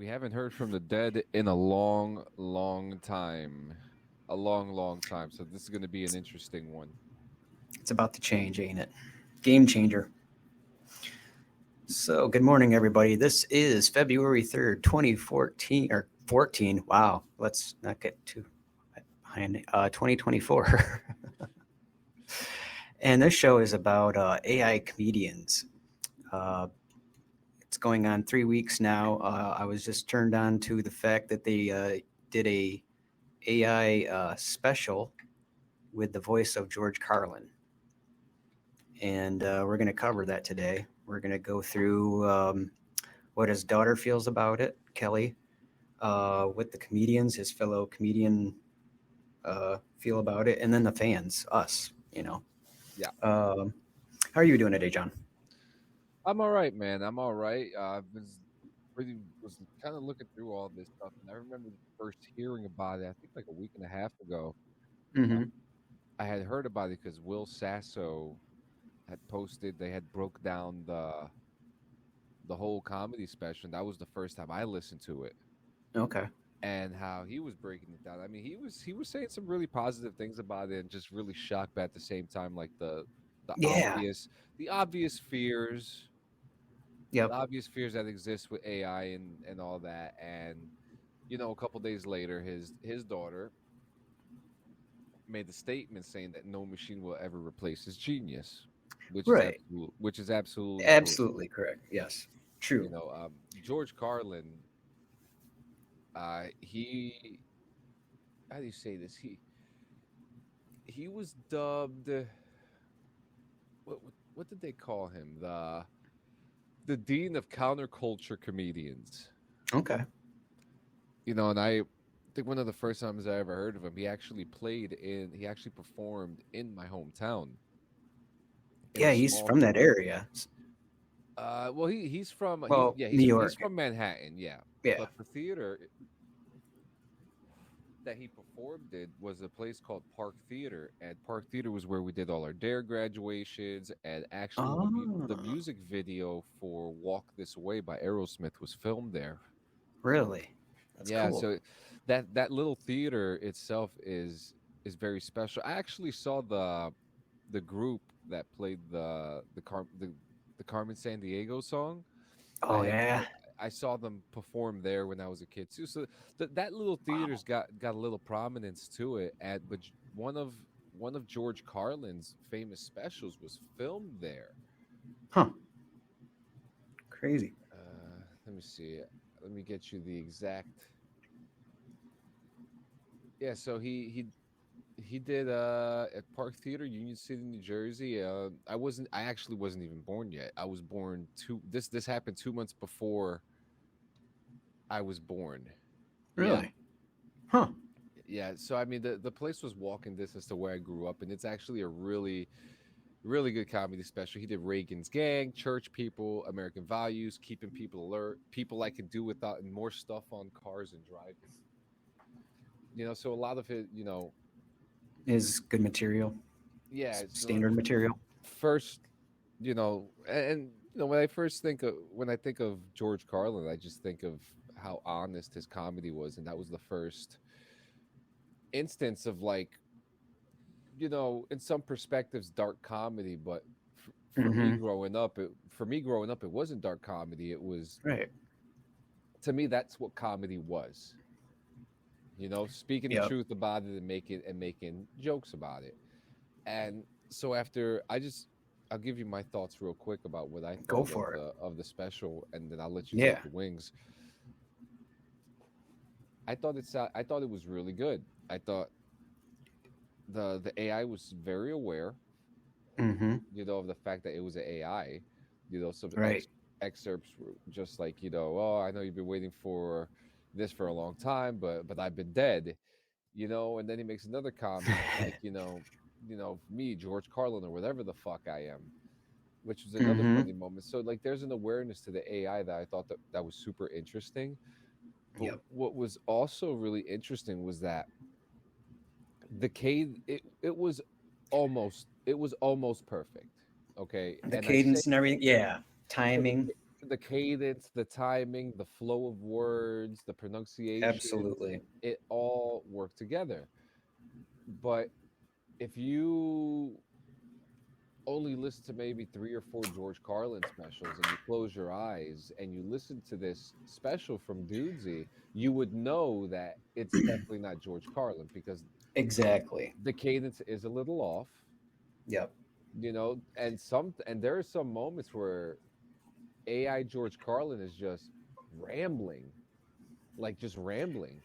haven't heard from the dead in a long, long time. A long, long time. So this is going to be an interesting one. It's about to change, ain't it? Game changer. So, good morning, everybody. This is February 3rd, 2014, or 14. Wow. Let's not get too behind. 2024. And this show is about AI comedians. It's going on 3 weeks now. I was just turned on to the fact that they did a AI special with the voice of George Carlin. And we're going to cover that today. We're going to go through what his daughter feels about it, Kelly, what the comedians, his fellow comedian, feel about it, and then the fans, us, Yeah. How are you doing today, John? I'm all right, man. I'm all right. I was kind of looking through all this stuff, and I remember first hearing about it, I think like a week and a half ago. Mm-hmm. I had heard about it because Will Sasso had posted, they had broke down the whole comedy special. And that was the first time I listened to it. Okay. And how he was breaking it down. I mean, he was saying some really positive things about it, and just really shocked, but at the same time, like the Yeah. obvious fears, Yep. the obvious fears that exist with AI and all that. And a couple days later, his daughter made the statement saying that no machine will ever replace his genius, Right. which is absolutely true. Absolutely correct. Yes. True. George Carlin, he, how do you say this? He was dubbed, what did they call him? The dean of counterculture comedians. Okay. And I think one of the first times I ever heard of him, he actually performed in my hometown. Yeah, he's from that area. Well, he's from New York. He's from Manhattan, yeah. Yeah. But the theater that he performed in was a place called Park Theater, and Park Theater was where we did all our Dare graduations, and actually the music video for "Walk This Way" by Aerosmith was filmed there. Really? That's cool. So that little theater itself is very special. I actually saw the group that played the Carmen Sandiego song. Oh, yeah. I saw them perform there when I was a kid too. So that little theater's got a little prominence to it. But one of George Carlin's famous specials was filmed there. Huh. Crazy. Let me see. Let me get you the exact. Yeah, so he did at Park Theater, Union City, New Jersey. I actually wasn't even born yet. I was born this happened 2 months before I was born. Really? Yeah. Huh. Yeah, so I mean the place was walking distance to where I grew up, and it's actually a really, really good comedy special. He did Reagan's Gang, Church People, American Values, Keeping People Alert, People I Can Do Without, and more stuff on cars and driving. So a lot of it, is good material. Yeah, Standard material. First, and when I think of George Carlin, I just think of how honest his comedy was, and that was the first instance of, like, in some perspectives, dark comedy. But for me growing up, it wasn't dark comedy. It was, right. To me, that's what comedy was. Speaking the truth about it and making jokes about it. And so I'll give you my thoughts real quick about what I thought of the special, and then I'll let you take the wings. I thought it was really good. I thought the AI was very aware, of the fact that it was an AI. Some excerpts were just like, oh, I know you've been waiting for this for a long time, but I've been dead, and then he makes another comment like, me, George Carlin, or whatever the fuck I am, which was another funny moment. So, like, there's an awareness to the AI that I thought that was super interesting. But what was also really interesting was that the cadence, it was almost perfect. Okay. The cadence and everything. Yeah. Timing. the cadence, the timing, the flow of words, the pronunciation, Absolutely. it all worked together. But if you only listen to maybe 3 or 4 George Carlin specials and you close your eyes and you listen to this special from Dudesy, you would know that it's definitely not George Carlin because Exactly. the cadence is a little off, Yep. and there are some moments where AI George Carlin is just rambling, like just rambling.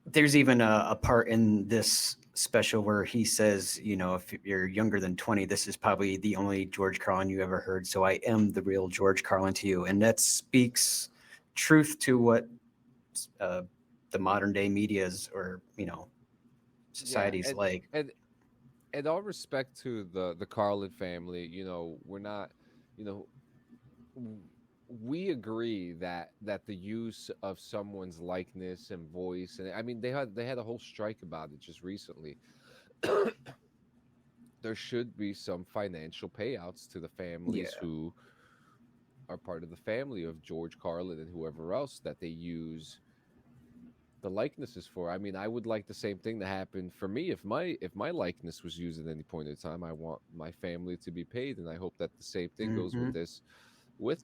There's even a part in this special where he says, if you're younger than 20, this is probably the only George Carlin you ever heard. So I am the real George Carlin to you. And that speaks truth to what uh, the modern day media's or, Yeah, society's like. and all respect to the Carlin family, we're not, you know, w- we agree that the use of someone's likeness and voice, and I mean they had a whole strike about it just recently. There should be some financial payouts to the families Yeah. who are part of the family of George Carlin and whoever else that they use the likenesses for. I mean, I would like the same thing to happen for me if my likeness was used at any point in time. I want my family to be paid, and I hope that the same thing goes Hmm. with this with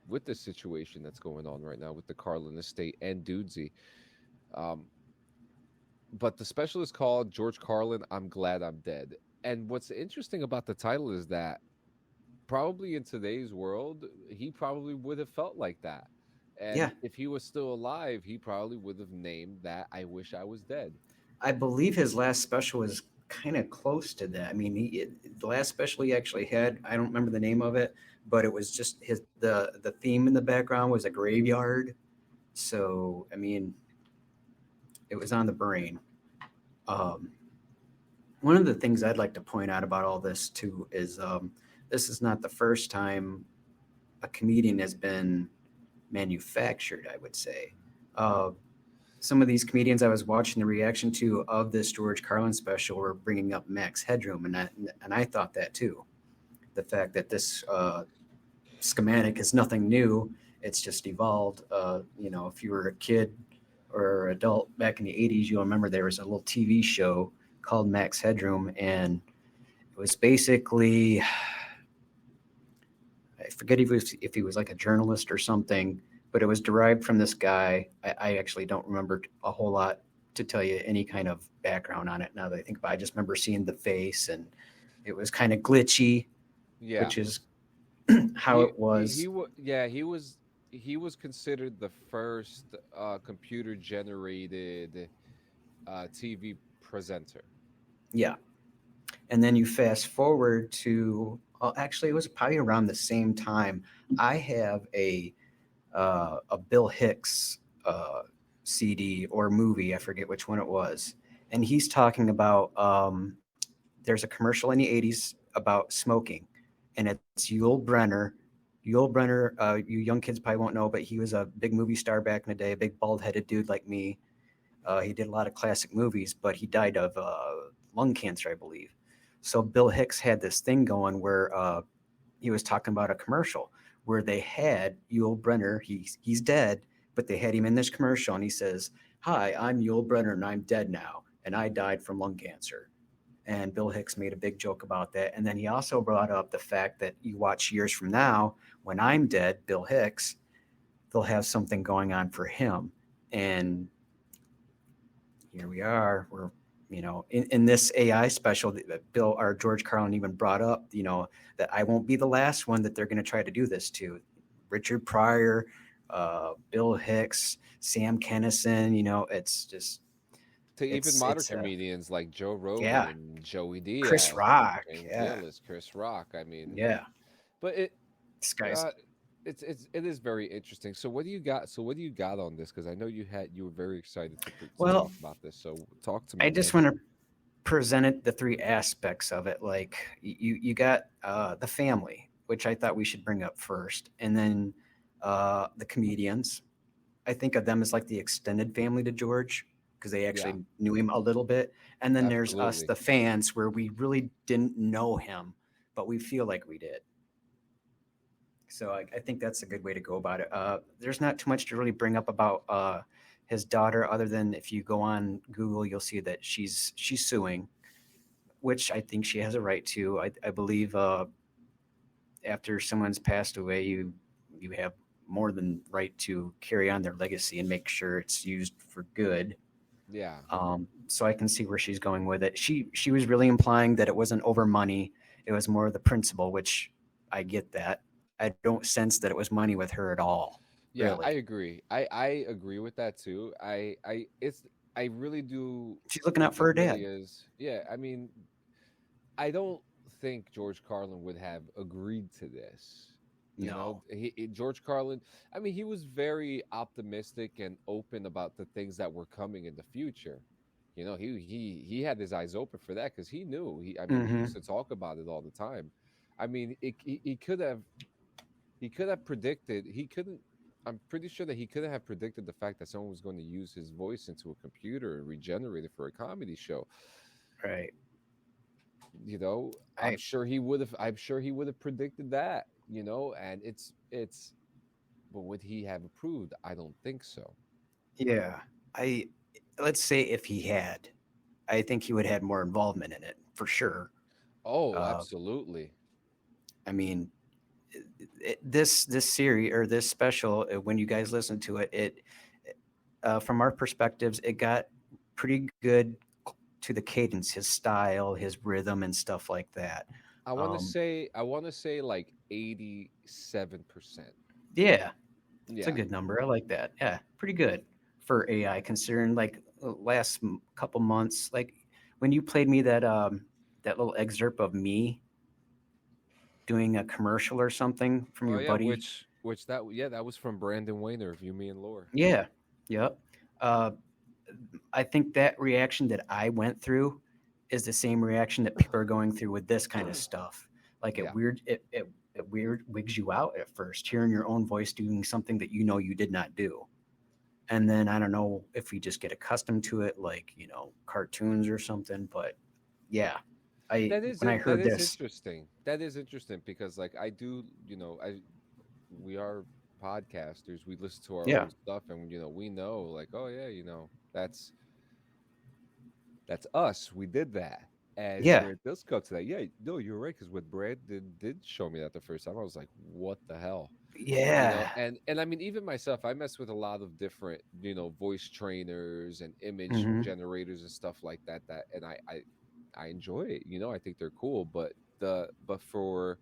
with this situation that's going on right now with the Carlin estate and Dudesy. Um, but the special is called George Carlin, I'm Glad I'm Dead. And what's interesting about the title is that probably in today's world, he probably would have felt like that. Yeah. And if he was still alive, he probably would have named that I Wish I Was Dead. I believe his last special was kind of close to that. I mean, the last special he actually had, I don't remember the name of it, but it was just the theme in the background was a graveyard. So, I mean, it was on the brain. Um, One of the things I'd like to point out about all this too is this is not the first time a comedian has been manufactured, I would say. Uh, some of these comedians I was watching the reaction to of this George Carlin special were bringing up Max Headroom, and I thought that too. The fact that this schematic is nothing new; it's just evolved. If you were a kid or adult back in the '80s, you'll remember there was a little TV show called Max Headroom, and it was basically I forget if he was like a journalist or something, but it was derived from this guy. I actually don't remember a whole lot to tell you any kind of background on it now that I think about it. I just remember seeing the face and it was kind of glitchy, Yeah. which is how He it he was. he was yeah, he was considered the first computer generated TV presenter. Yeah. And then you fast forward to, actually, it was probably around the same time. I have a Bill Hicks CD or movie. I forget which one it was. And he's talking about there's a commercial in the 80s about smoking, and it's Yul Brenner. Yul Brenner, you young kids probably won't know, but he was a big movie star back in the day, a big bald headed dude like me. He did a lot of classic movies, but he died of lung cancer, I believe. So Bill Hicks had this thing going where he was talking about a commercial where they had Yul Brenner. He's dead, but they had him in this commercial, and he says, "Hi, I'm Yul Brenner, and I'm dead now, and I died from lung cancer." And Bill Hicks made a big joke about that. And then he also brought up the fact that you watch years from now, when I'm dead, Bill Hicks, they'll have something going on for him. And here we are. We're in this AI special that Bill or George Carlin even brought up, that I won't be the last one that they're going to try to do this to. Richard Pryor, Bill Hicks, Sam Kennison, it's just To even modern it's comedians like Joe yeah, Rogan, Joey Chris Diaz, Rock, Shane yeah, Gillis, Chris Rock. I mean, yeah. but it This guy's uh, it is very interesting. So what do you got? So what do you got on this? Because I know you were very excited to well. talk about this. So talk to I me, just man. want to present it the three aspects of it. Like you got the family, which I thought we should bring up first, and then the comedians. I think of them as like the extended family to George because they Yeah, actually knew him a little bit. And then there's us, absolutely. the fans, where we really didn't know him, but we feel like we did. So I think that's a good way to go about it. There's not too much to really bring up about his daughter, other than if you go on Google, you'll see that she's suing, which I think she has a right to. I believe after someone's passed away, you have more than right to carry on their legacy and make sure it's used for good. Yeah. So I can see where she's going with it. She was really implying that it wasn't over money; it was more of the principle, which I get that. I don't sense that it was money with her at all, Yeah, really. I agree. I agree with that too. I really do She's looking out think for it her really dad. is. Yeah, I mean, I don't think George Carlin would have agreed to this. You know, No. George Carlin, I mean, he was very optimistic and open about the things that were coming in the future. You know, he had his eyes open for that because he knew. I mean, he Mm-hmm. used to talk about it all the time. I mean, he could have predicted. He couldn't. I'm pretty sure that he couldn't have predicted the fact that someone was going to use his voice into a computer and regenerate it for a comedy show. Right. You know, I I'm sure he would have predicted that. You know, and it's. But would he have approved? I don't think so. yeah. I Let's say if he had, I think he would have had more involvement in it for sure. Oh, Uh, absolutely. I mean, this series or this special, when you guys listen to it, from our perspectives, it got pretty good to the cadence, his style, his rhythm, and stuff like that. Um, I want to say like 87%. yeah, it's a Yeah. good number. I like that. Yeah, pretty good for AI, considering like last couple months. Like when you played me that little excerpt of me doing a commercial or something from Oh your yeah, buddy. which that yeah, that was from Brandon Wayner of You, Me and Lore. Yeah, yep. Uh, I think that reaction that I went through is the same reaction that people are going through with this kind of stuff. Like Yeah. it weird wigs you out at first, hearing your own voice doing something that you know you did not do. And then I don't know if we just get accustomed to it, like cartoons or something. But yeah, I when I That heard is this, interesting. That is interesting because like I do, you know, I we are podcasters. We listen to our yeah, own stuff and you know, we know like, oh yeah, you know, that's us. We did that. And yeah, when it does come to that, yeah, no, you're right. Because when Brandon did show me that the first time, I was like, "What the hell?" You know. yeah, And I mean, even myself, I mess with a lot of different, you know, voice trainers and image hmm, generators and stuff like that. And I enjoy it. You know, I think they're cool. But for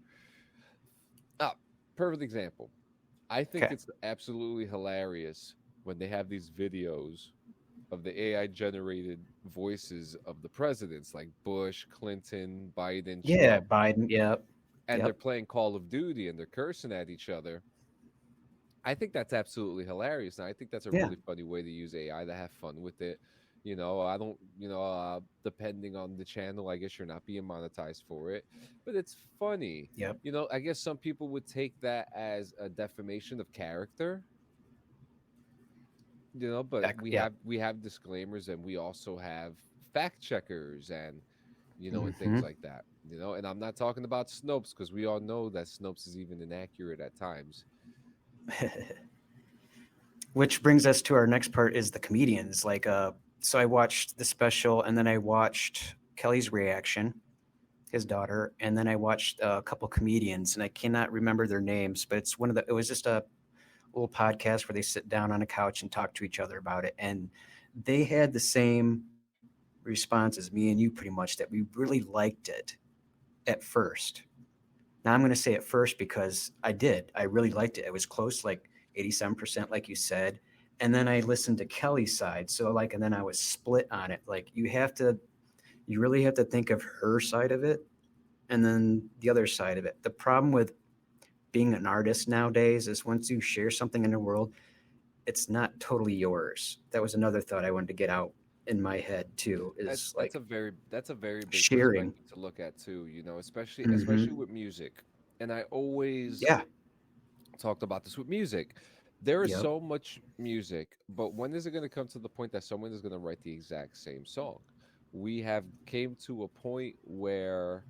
ah, perfect example, I think okay, it's absolutely hilarious when they have these videos of the AI generated voices of the presidents like Bush, Clinton, Biden, yeah, Trump, Biden, yep, and they're yep, playing Call of Duty and they're cursing at each other. I think that's absolutely hilarious. And I think that's a yeah, really funny way to use AI to have fun with it. You know, I don't, you know, depending on the channel, I guess you're not being monetized for it, but it's funny. yep, You know, I guess some people would take that as a defamation of character, you know, but yep. we have disclaimers and we also have fact checkers and you know and things Hmm. like that, you know, and I'm not talking about Snopes because we all know that Snopes is even inaccurate at times. Which brings us to our next part is the comedians. Like, so I watched the special, and then I watched Kelly's reaction, his daughter, and then I watched a couple comedians, and I cannot remember their names, but it's one of the. It was just a little podcast where they sit down on a couch and talk to each other about it, and they had the same response as me and you, pretty much, that we really liked it at first. Now I'm going to say at first because I did. I really liked it. It was close, like 87%, like you said. And then I listened to Kelly's side. So like, and then I was split on it. Like you really have to think of her side of it and then the other side of it. The problem with being an artist nowadays is once you share something in the world, it's not totally yours. That was another thought I wanted to get out in my head too, is like That's a very big sharing. perspective to look at too, you know, Hmm. especially with music. And I always Yeah. talked about this with music. There is Yep. so much music, but when is it going to come to the point that someone is going to write the exact same song? We have came to a point where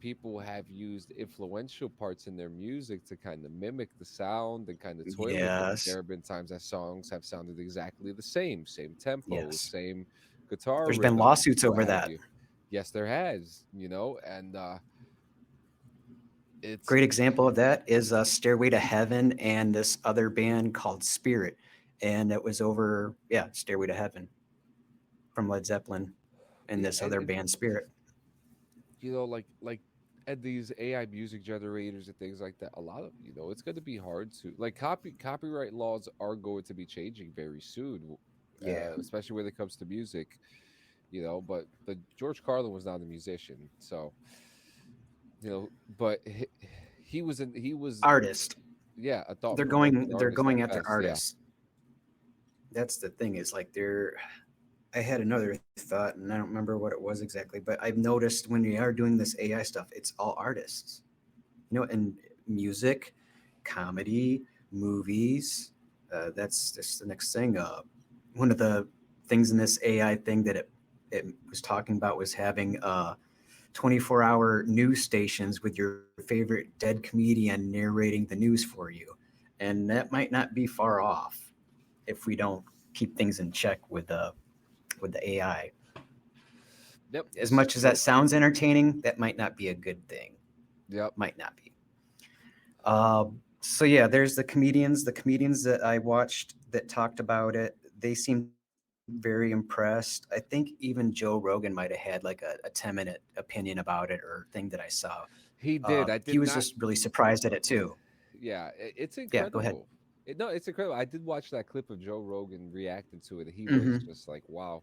people have used influential parts in their music to kind of mimic the sound and kind of toy with it. There Yes. have been times that songs have sounded exactly the same tempo, Yes. same guitar There's been rhythm, lawsuits over what have that. you. Yes, there has, and it's Great example of that is Stairway to Heaven and this other band called Spirit. And it was over, yeah, Stairway to Heaven from Led Zeppelin and yeah, this other band, Spirit. like at these AI music generators and things like that, a lot of it's going to be hard to like copyright laws are going to be changing very soon, Yeah. especially when it comes to music. But the George Carlin was not a musician, so but he was Artist. yeah, a They're thought-provoking going they're artist at going after best. Yeah, artists. That's the thing, is like they're I had another thought and I don't remember what it was exactly, but I've noticed when we are doing this AI stuff, it's all artists. And music, comedy, movies. That's the next thing. One of the things in this AI thing that it was talking about was having 24-hour news stations with your favorite dead comedian narrating the news for you, and that might not be far off if we don't keep things in check with the AI. yep, As this is much as that true. sounds entertaining, that might not be a good thing. Yep. Might not be. Uh, so yeah, there's the comedians. The comedians that I watched that talked about it, they seemed very impressed. I think even Joe Rogan might have had like a 10-minute opinion about it or thing that I saw. He did. I He did was not. just really surprised at it too. Yeah, it's Yeah, go ahead. incredible. No, it's incredible. I did watch that clip of Joe Rogan reacting to it. He was Hmm. just like, "Wow,"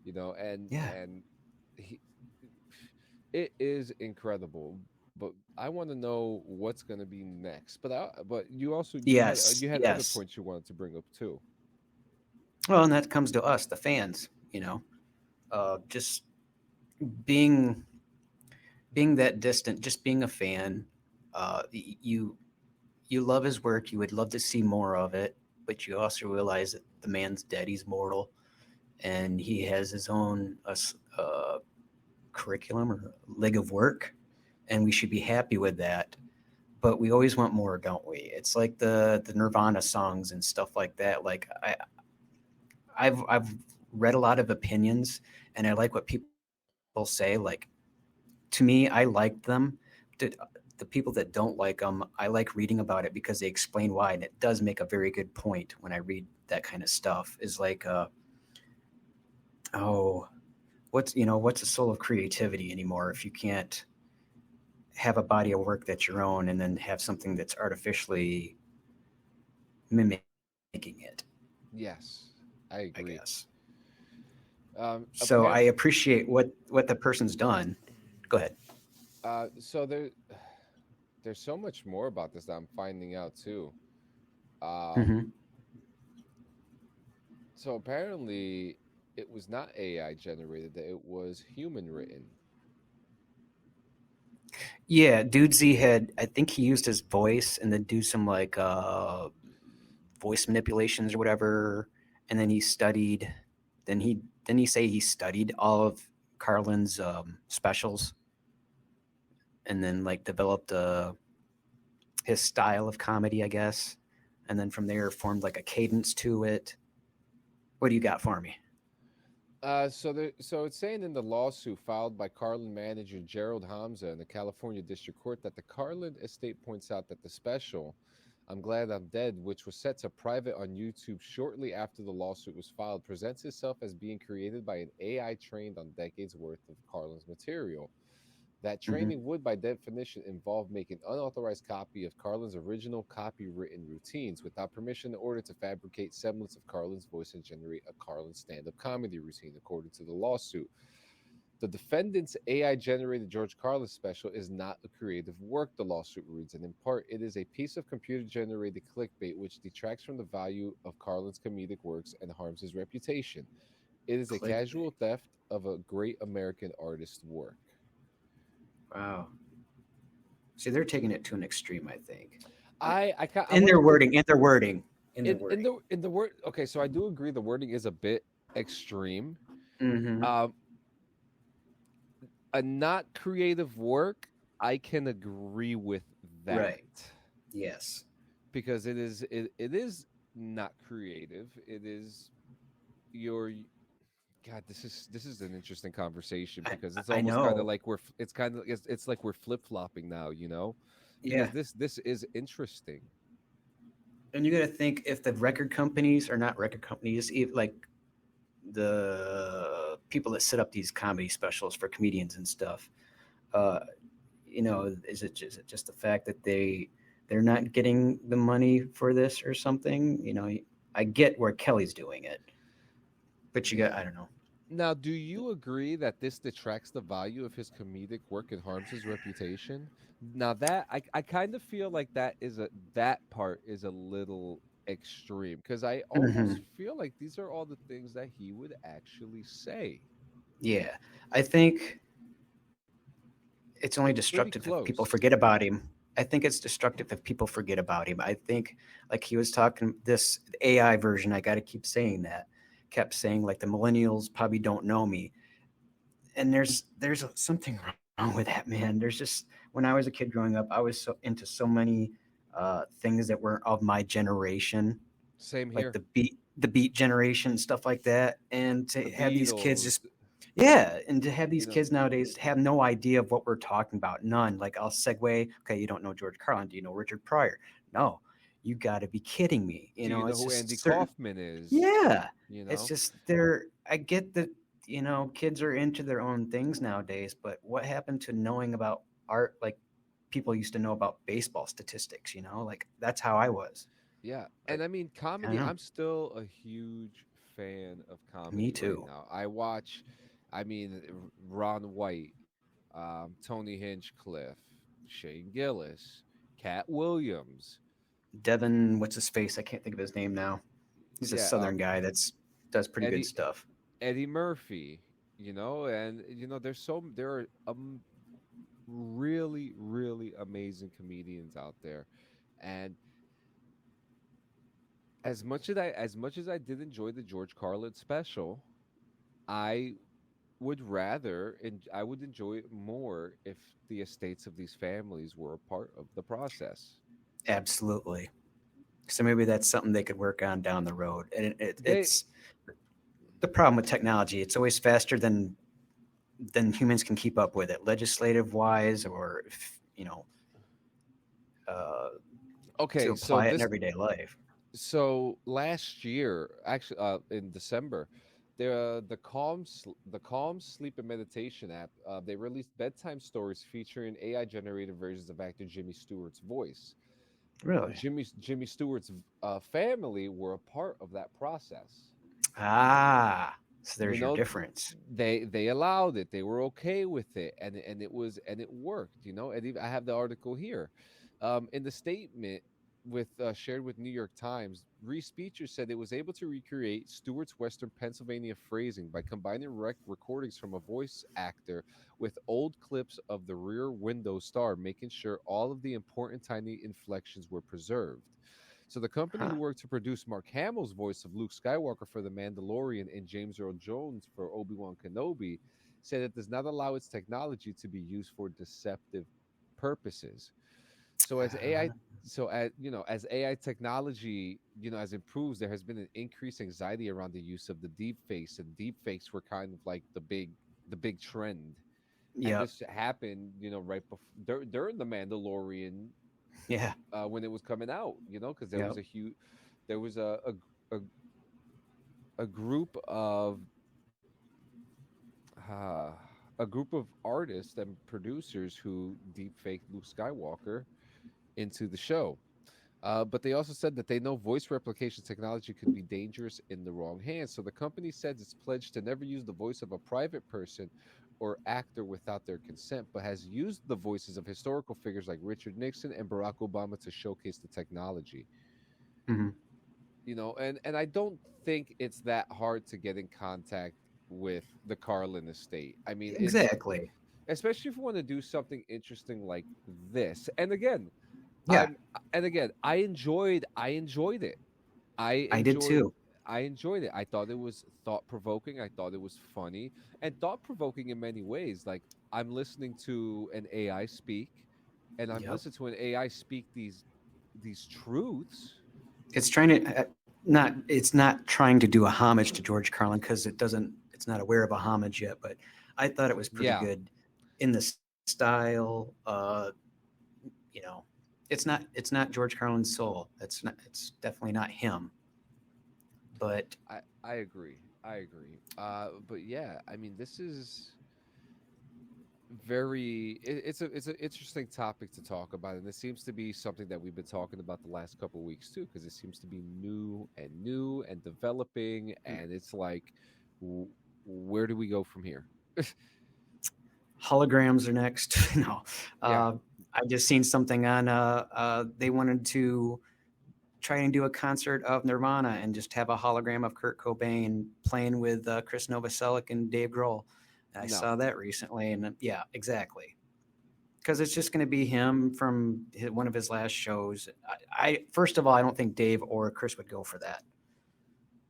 and Yeah. he, it is incredible. But I want to know what's going to be next. But you also Yes. you had other Yes. points you wanted to bring up too. Well, and that comes to us, the fans. Just being being that distant, just being a fan. You love his work. You would love to see more of it, but you also realize that the man's dead. He's mortal, and he has his own curriculum or leg of work, and we should be happy with that. But we always want more, don't we? It's like the Nirvana songs and stuff like that. Like I've read a lot of opinions, and I like what people say. Like, to me, I like them. The people that don't like them, I like reading about it because they explain why, and it does make a very good point when I read that kind of stuff. Is like, oh, what's the soul of creativity anymore if you can't have a body of work that's your own and then have something that's artificially mimicking it, Yes, I I agree. guess. So I Apparently, appreciate what the person's done. Go ahead. so there's so much more about this that I'm finding out too. Um, Hmm. so apparently, it was not AI generated; that it was human written. Yeah, Dudesy had, I think he used his voice and then do some like voice manipulations or whatever, and then he studied. Then he say he studied all of Carlin's specials, and then like developed his style of comedy, I guess, and then from there formed like a cadence to it. What do you got for me? So it's saying in the lawsuit filed by Carlin manager Gerald Hamza in the California District Court that the Carlin estate points out that the special "I'm Glad I'm Dead," which was set to private on YouTube shortly after the lawsuit was filed, presents itself as being created by an AI trained on decades worth of Carlin's material. That Hmm. training would, by definition, involve making unauthorized copy of Carlin's original copywritten routines without permission in order to fabricate semblance of Carlin's voice and generate a Carlin stand-up comedy routine, according to the lawsuit. The defendant's AI-generated George Carlin special is not a creative work, the lawsuit reads, and in part, it is a piece of computer-generated clickbait which detracts from the value of Carlin's comedic works and harms his reputation. It is a casual Clickbait. theft of a great American artist's work. Wow. See, they're taking it to an extreme, I think. I In want their to wording, in their wording, in their in wording. the word. Okay, so I do agree the wording is a bit extreme. Hmm. Um, a not creative work, I can agree with that. Right. Yes. Because it is not creative. It is your God, this is an interesting conversation I, because it's I almost kind of know. like it's like we're flip-flopping now, because Yeah. this is interesting. And you got to think if the record companies are not record companies, like the people that set up these comedy specials for comedians and stuff, uh, is it just the fact that they're not getting the money for this or something? I get where Kelly's doing it, but I don't know. Now, do you agree that this detracts the value of his comedic work and harms his reputation? Now that I kind of feel like that part is a little extreme because I almost Hmm. feel like these are all the things that he would actually say. Yeah, I think it's only It's pretty destructive if people close. forget about him. I think it's destructive if people forget about him. I think, like he was talking, this AI version, I got to keep saying that, kept saying, like, the millennials probably don't know me. And there's something wrong with that, man. There's just, when I was a kid growing up, I was so into so many things that were of my generation, Same like here. the beat generation, stuff like that. And The to have these kids Beatles, just, yeah, and to have these you know, kids nowadays have no idea of what we're talking about. None. Like, I'll segue. Okay, you don't know George Carlin. Do you know Richard Pryor? No. You got to be kidding me. do you know It's who Andy just certain. Kaufman is? Yeah, You it's know? just they're. I get that kids are into their own things nowadays, but what happened to knowing about art? Like, people used to know about baseball statistics. Like, that's how I was. Yeah. But And I mean, I don't comedy, know. I'm still a huge fan of Me comedy right too. now. I mean, Ron White, Tony Hinchcliffe, Shane Gillis, Cat Williams. Devin, what's his face? I can't think of his name now. He's a Yeah. Southern guy does pretty good Eddie stuff. Eddie Murphy, and there are really, really amazing comedians out there. And as much as I did enjoy the George Carlin special, I I would enjoy it more if the estates of these families were a part of the process. Absolutely. So maybe that's something they could work on down the road. And They it's the problem with technology. It's always faster than humans can keep up with it, legislative wise, or uh, to Okay, apply it in everyday life. so last year, actually, in December, the Calm Sleep and Meditation app, they released bedtime stories featuring AI generated versions of actor Jimmy Stewart's voice. Really? Jimmy Stewart's family were a part of that process. Ah, so You there's your know, difference. they allowed it. They were okay with it, and it worked. And even, I have the article here. In the statement shared with New York Times, Reese Beecher said it was able to recreate Stewart's Western Pennsylvania phrasing by combining recordings from a voice actor with old clips of the Rear Window star, making sure all of the important tiny inflections were preserved. So the company Huh. who worked to produce Mark Hamill's voice of Luke Skywalker for The Mandalorian and James Earl Jones for Obi-Wan Kenobi said it does not allow its technology to be used for deceptive purposes. So as AI as AI technology, as improves, there has been an increased anxiety around the use of the deep fakes, and deep fakes were kind of like the big trend. And Yep. this happened, right before during the Mandalorian, Yeah. when it was coming out, because Yep. there was a, a group of uh, a group of artists and producers who deep faked Luke Skywalker into the show. But they also said that they know voice replication technology could be dangerous in the wrong hands. So the company says it's pledged to never use the voice of a private person or actor without their consent, but has used the voices of historical figures like Richard Nixon and Barack Obama to showcase the technology. Hmm. And I don't think it's that hard to get in contact with the Carlin estate. I mean, it's Exactly. especially if you want to do something interesting like this. Yeah, I'm and again, I enjoyed it. I I did enjoyed too. I enjoyed it. I thought it was thought provoking. I thought it was funny and thought provoking in many ways. Like I'm listening to an AI speak, and I'm Yep. listening to an AI speak these truths. It's trying to not. It's not trying to do a homage to George Carlin because it doesn't. It's not aware of a homage yet. But I thought it was pretty Yeah, good in the style. You know, it's not. It's not George Carlin's soul. It's not. It's definitely not him. But I agree. I agree. But yeah, I mean, this is it's an interesting topic to talk about, and it seems to be something that we've been talking about the last couple of weeks too, because it seems to be new and developing, and it's like, w- where do we go from here? holograms are next. No, Yeah, I just seen something on. They wanted to try and do a concert of Nirvana and just have a hologram of Kurt Cobain playing with Chris Novoselic and Dave Grohl. I no, saw that recently, and yeah, exactly. Because it's just going to be him from one of his last shows. First of all, I don't think Dave or Chris would go for that,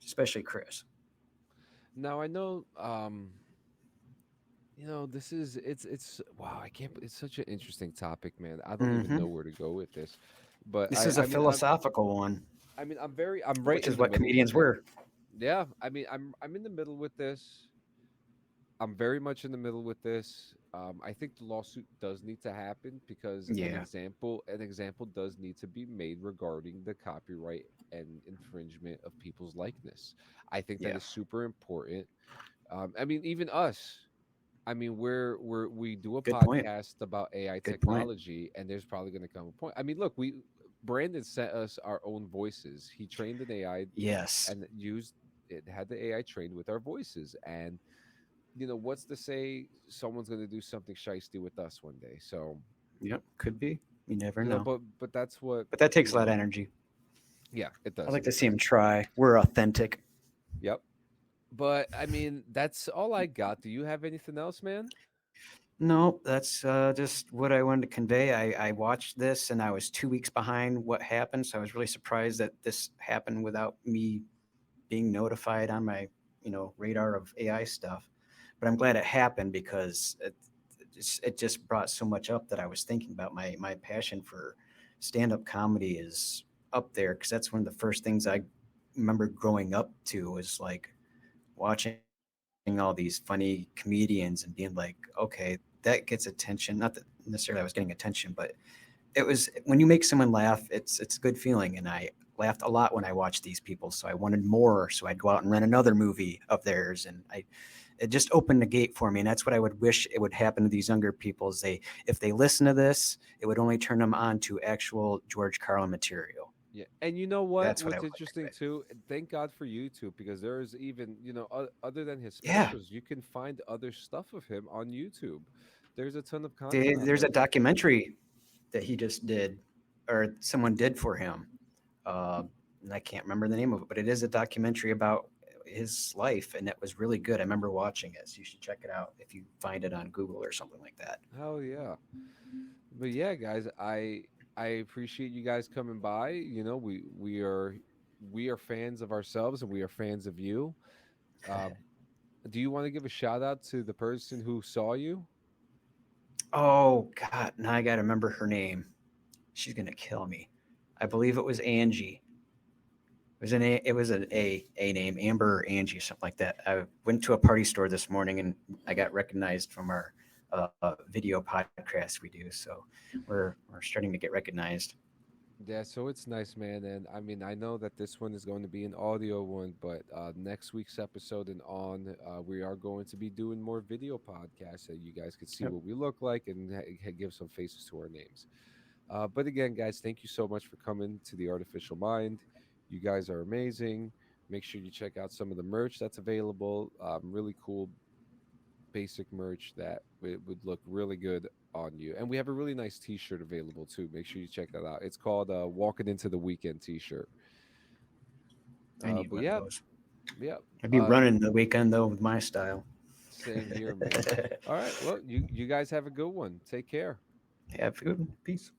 especially Chris. now I know. This is it's wow. I can't. It's such an interesting topic, man. I don't even Hmm. know where to go with this, but This is a philosophical one, I'm right which in is the what middle with comedians it. were. Yeah, I mean, I'm in the middle with this. I'm very much in the middle with this. I think the lawsuit does need to happen because Yeah, an example does need to be made regarding the copyright and infringement of people's likeness. I think that yeah. is super important. I mean, even us. I mean, we do a Good point. podcast about AI Good point. technology, and there's probably going to come a point. I mean, look, we Brandon sent us our own voices. He trained an AI Yes. and used it had the AI trained with our voices, and what's to say someone's going to do something shisty with us one day? So, Yep. Could be. You never know. but that's what But that takes you a lot of know. energy. Yeah, it I'd does. like to It see him does. try. We're authentic. Yep. But I mean, that's all I got. Do you have anything else, man? No, that's just what I wanted to convey. I watched this and I was 2 weeks behind what happened, so I was really surprised that this happened without me being notified on my radar of AI stuff. But I'm glad it happened because it just brought so much up that I was thinking about my passion for stand up comedy is up there because that's one of the first things I remember growing up to was like watching all these funny comedians and being like, okay, that gets attention. Not that necessarily I was getting attention, but it was when you make someone laugh, it's a good feeling. And I laughed a lot when I watched these people, so I wanted more. So I'd go out and rent another movie of theirs, and it just opened the gate for me. And that's what I would wish it would happen to these younger people. Is if they listen to this, it would only turn them on to actual George Carlin material. Yeah, and you know what? That's what I What's would like to interesting convey. too? Thank God for YouTube because there is even other than his Yeah, specials, you can find other stuff of him on YouTube. There's a ton of content out there's a there. documentary that he just did, or someone did for him. And I can't remember the name of it, but it is a documentary about his life, and it was really good. I remember watching it, so you should check it out if you find it on Google or something like that. Hell yeah! But yeah, guys, I appreciate you guys coming by. We are fans of ourselves and we are fans of you. Uh, do you want to give a shout out to the person who saw you? Oh God, now I got to remember her name. She's gonna kill me. I believe it was Angie. It was an A name, Amber or Angie, something like that. I went to a party store this morning and I got recognized from our video podcast we do. So we're starting to get recognized. Yeah, so it's nice, man. And I mean, I know that this one is going to be an audio one, but next week's episode and on, we are going to be doing more video podcasts so you guys can see Yep. what we look like and give some faces to our names. But again, guys, thank you so much for coming to the Artificial Mind. You guys are amazing. Make sure you check out some of the merch that's available. Really cool basic merch that would look really good on you. And we have a really nice t-shirt available too. Make sure you check that out. It's called Walking into the Weekend t-shirt. I need But one of yeah, those. yeah. I'd be running the weekend though with my style. Same here, man. All right. Well, you guys have a good one. Take care. Have a good one. Peace.